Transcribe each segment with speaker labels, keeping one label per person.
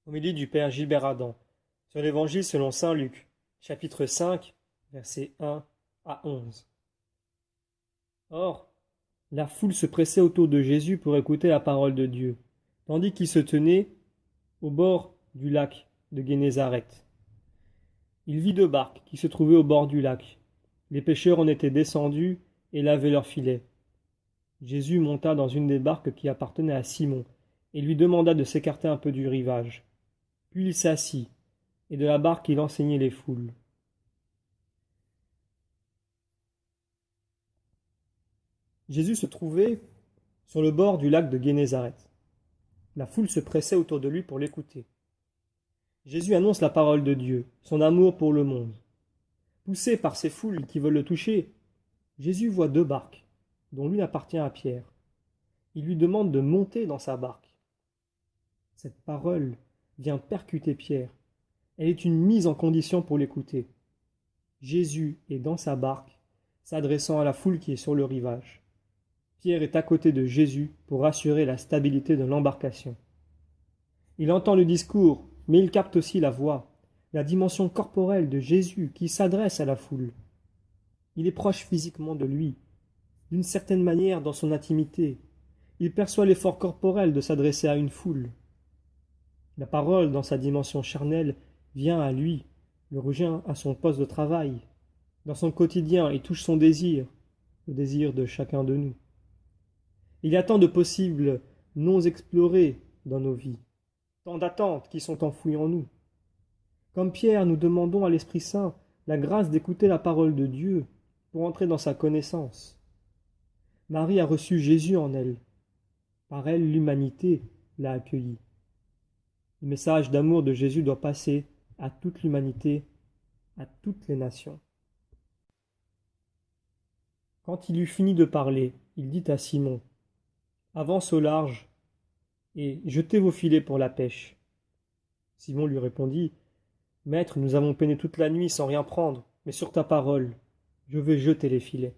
Speaker 1: Homélie du Père Gilbert Adam sur l'Évangile selon saint Luc, chapitre 5, versets 1 à 11. Or, la foule se pressait autour de Jésus pour écouter la parole de Dieu, tandis qu'il se tenait au bord du lac de Génézareth. Il vit deux barques qui se trouvaient au bord du lac. Les pêcheurs en étaient descendus et lavaient leurs filets. Jésus monta dans une des barques qui appartenait à Simon et lui demanda de s'écarter un peu du rivage. Puis il s'assit, et de la barque il enseignait les foules. Jésus se trouvait sur le bord du lac de Génézareth. La foule se pressait autour de lui pour l'écouter. Jésus annonce la parole de Dieu, son amour pour le monde. Poussé par ces foules qui veulent le toucher, Jésus voit deux barques, dont l'une appartient à Pierre. Il lui demande de monter dans sa barque. Cette parole vient percuter Pierre. Elle est une mise en condition pour l'écouter. Jésus est dans sa barque, s'adressant à la foule qui est sur le rivage. Pierre est à côté de Jésus pour assurer la stabilité de l'embarcation. Il entend le discours, mais il capte aussi la voix, la dimension corporelle de Jésus qui s'adresse à la foule. Il est proche physiquement de lui, d'une certaine manière dans son intimité. Il perçoit l'effort corporel de s'adresser à une foule. La parole, dans sa dimension charnelle, vient à lui, le rejoint à son poste de travail, dans son quotidien et touche son désir, le désir de chacun de nous. Il y a tant de possibles non explorés dans nos vies, tant d'attentes qui sont enfouies en nous. Comme Pierre, nous demandons à l'Esprit Saint la grâce d'écouter la parole de Dieu pour entrer dans sa connaissance. Marie a reçu Jésus en elle. Par elle, l'humanité l'a accueilli. Le message d'amour de Jésus doit passer à toute l'humanité, à toutes les nations. Quand il eut fini de parler, il dit à Simon : « Avance au large et jetez vos filets pour la pêche. » Simon lui répondit : « Maître, nous avons peiné toute la nuit sans rien prendre, mais sur ta parole, je vais jeter les filets. »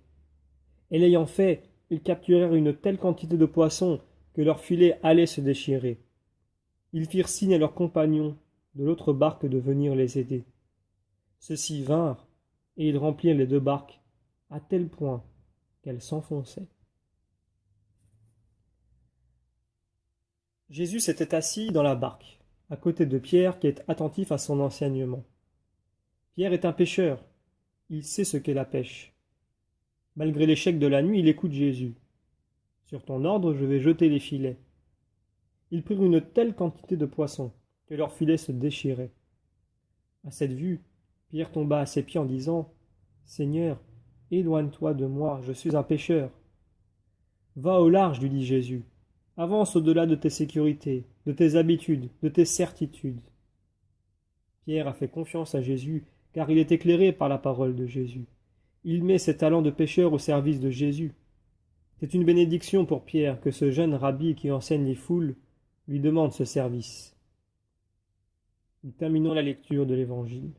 Speaker 1: Et l'ayant fait, ils capturèrent une telle quantité de poissons que leurs filets allaient se déchirer. Ils firent signe à leurs compagnons de l'autre barque de venir les aider. Ceux-ci vinrent, et ils remplirent les deux barques, à tel point qu'elles s'enfonçaient. Jésus s'était assis dans la barque, à côté de Pierre qui est attentif à son enseignement. Pierre est un pêcheur, il sait ce qu'est la pêche. Malgré l'échec de la nuit, il écoute Jésus. « Sur ton ordre, je vais jeter les filets. » Ils prirent une telle quantité de poissons que leurs filets se déchiraient. À cette vue, Pierre tomba à ses pieds en disant : « Seigneur, éloigne-toi de moi, je suis un pécheur. » « Va au large, lui dit Jésus. Avance au-delà de tes sécurités, de tes habitudes, de tes certitudes. » Pierre a fait confiance à Jésus, car il est éclairé par la parole de Jésus. Il met ses talents de pêcheur au service de Jésus. C'est une bénédiction pour Pierre que ce jeune rabbi qui enseigne les foules lui demande ce service. Nous terminons la lecture de l'Évangile.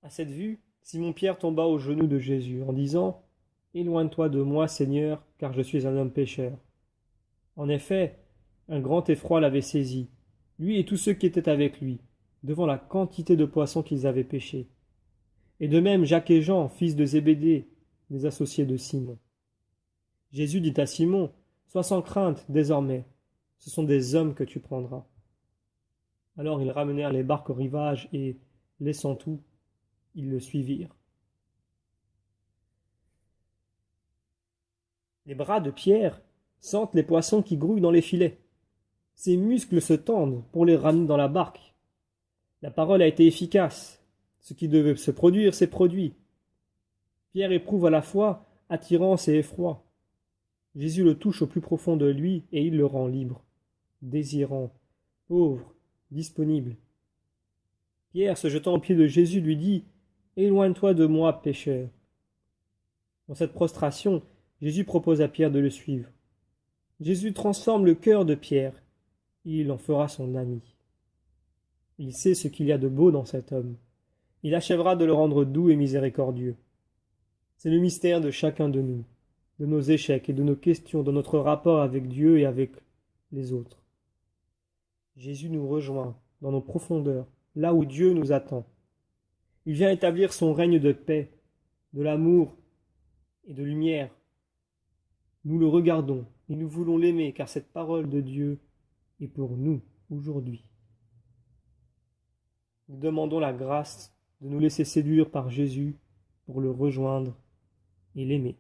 Speaker 1: À cette vue, Simon-Pierre tomba aux genoux de Jésus en disant : « Éloigne-toi de moi, Seigneur, car je suis un homme pécheur. » En effet, un grand effroi l'avait saisi, lui et tous ceux qui étaient avec lui, devant la quantité de poissons qu'ils avaient pêchés. Et de même Jacques et Jean, fils de Zébédée, des associés de Simon. Jésus dit à Simon : « Sois sans crainte désormais, ce sont des hommes que tu prendras. » Alors ils ramenèrent les barques au rivage et, laissant tout, ils le suivirent. Les bras de Pierre sentent les poissons qui grouillent dans les filets. Ses muscles se tendent pour les ramener dans la barque. La parole a été efficace. Ce qui devait se produire s'est produit. Pierre éprouve à la fois attirance et effroi. Jésus le touche au plus profond de lui et il le rend libre, désirant, pauvre, disponible. Pierre, se jetant aux pieds de Jésus, lui dit : « Éloigne-toi de moi, pécheur. » Dans cette prostration, Jésus propose à Pierre de le suivre. Jésus transforme le cœur de Pierre. Il en fera son ami. Il sait ce qu'il y a de beau dans cet homme. Il achèvera de le rendre doux et miséricordieux. C'est le mystère de chacun de nous, de nos échecs et de nos questions, de notre rapport avec Dieu et avec les autres. Jésus nous rejoint dans nos profondeurs, là où Dieu nous attend. Il vient établir son règne de paix, de l'amour et de lumière. Nous le regardons et nous voulons l'aimer, car cette parole de Dieu est pour nous aujourd'hui. Nous demandons la grâce de nous laisser séduire par Jésus pour le rejoindre et l'aimer.